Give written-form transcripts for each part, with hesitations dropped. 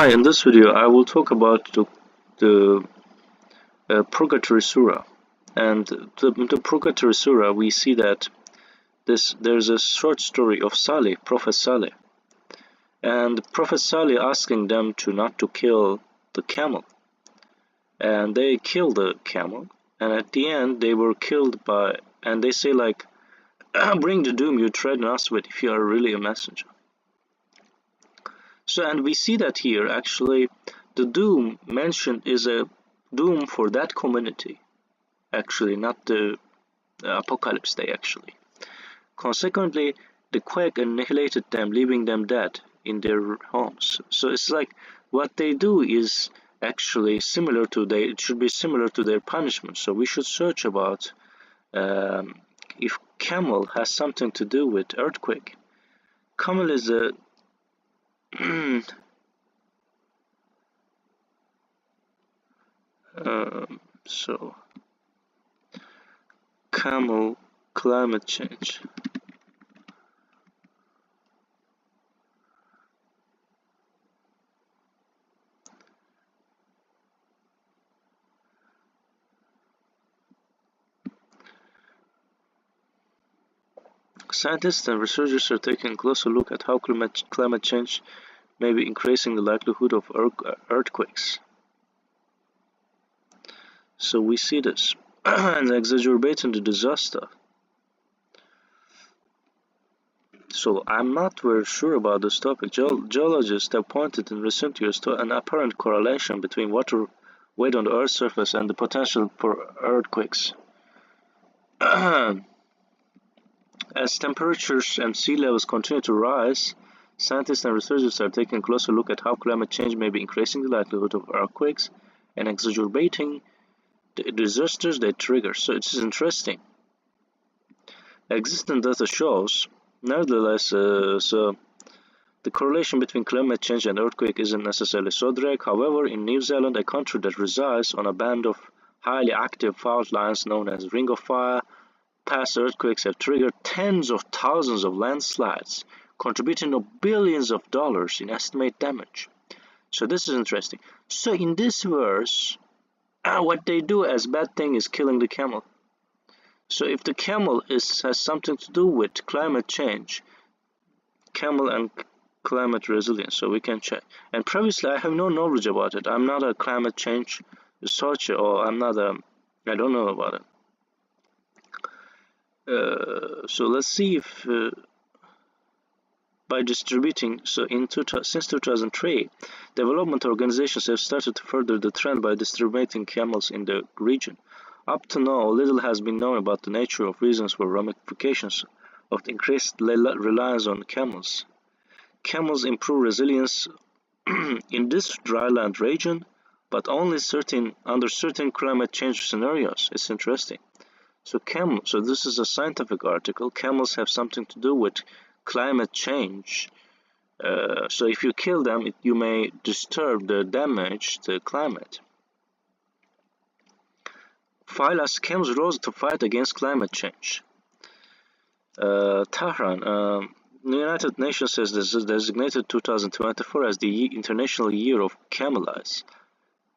Hi, in this video I will talk about the Purgatory Surah. And the Purgatory Surah, we see that there's a short story of Saleh, Prophet Saleh, and Prophet Saleh asking them not to kill the camel, and they kill the camel, and at the end they were killed by, and they say like, bring the doom you threaten us with if you are really a messenger. So, and we see that here actually the doom mentioned is a doom for that community, actually, not the apocalypse day actually. Consequently, the quake annihilated them, leaving them dead in their homes. So it's like what they do is actually similar to it should be similar to their punishment. So we should search about if camel has something to do with earthquake. Camel is a so camel climate change. Scientists and researchers are taking a closer look at how climate change may be increasing the likelihood of earthquakes. So we see this and exacerbating the disaster. So I'm not very sure about this topic. Geologists have pointed in recent years to an apparent correlation between water weight on the Earth's surface and the potential for earthquakes. As temperatures and sea levels continue to rise, scientists and researchers are taking a closer look at how climate change may be increasing the likelihood of earthquakes and exacerbating the disasters they trigger. So it is interesting. Existing data shows, nevertheless, so the correlation between climate change and earthquake isn't necessarily so direct. However, in New Zealand, a country that resides on a band of highly active fault lines known as Ring of Fire, past earthquakes have triggered tens of thousands of landslides, contributing to billions of dollars in estimated damage. So this is interesting. So in this verse, what they do as bad thing is killing the camel. So if the camel has something to do with climate change, camel and climate resilience, so we can check. And previously I have no knowledge about it. I'm not a climate change researcher, or I don't know about it. So let's see if by distributing, so since 2003, development organizations have started to further the trend by distributing camels in the region. Up to now, little has been known about the nature of reasons for ramifications of the increased reliance on camels. Camels improve resilience in this dryland region, but only under certain climate change scenarios. It's interesting. So this is a scientific article. Camels have something to do with climate change. So if you kill them, you may disturb the climate. File as camels rose to fight against climate change. Tehran, the United Nations has designated 2024 as the International Year of Camelids,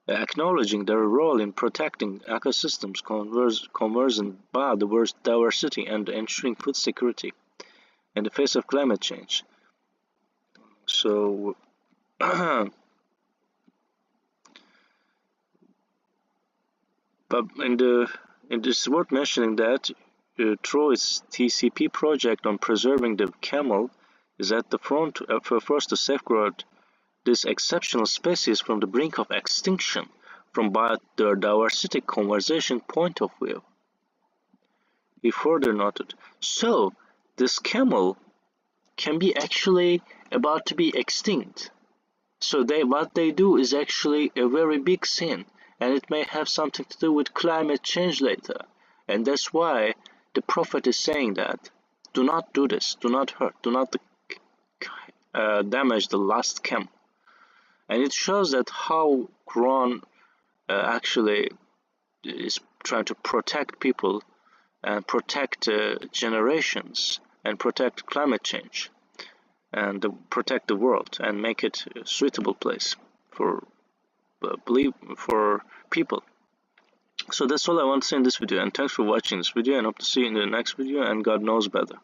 acknowledging their role in protecting ecosystems, conserving biodiversity, and ensuring food security in the face of climate change. So, but it's worth mentioning that through its TCP project on preserving the camel is at the front first to safeguard this exceptional species from the brink of extinction from biodiversity conservation point of view. He further noted, so this camel can be actually about to be extinct. So what they do is actually a very big sin, and it may have something to do with climate change later. And that's why the Prophet is saying that do not do this, do not hurt, do not damage the last camel. And it shows that how Quran actually is trying to protect people and protect generations and protect climate change and protect the world and make it a suitable place. for for people. So that's all I want to say in this video, and thanks for watching this video, and hope to see you in the next video, and God knows better.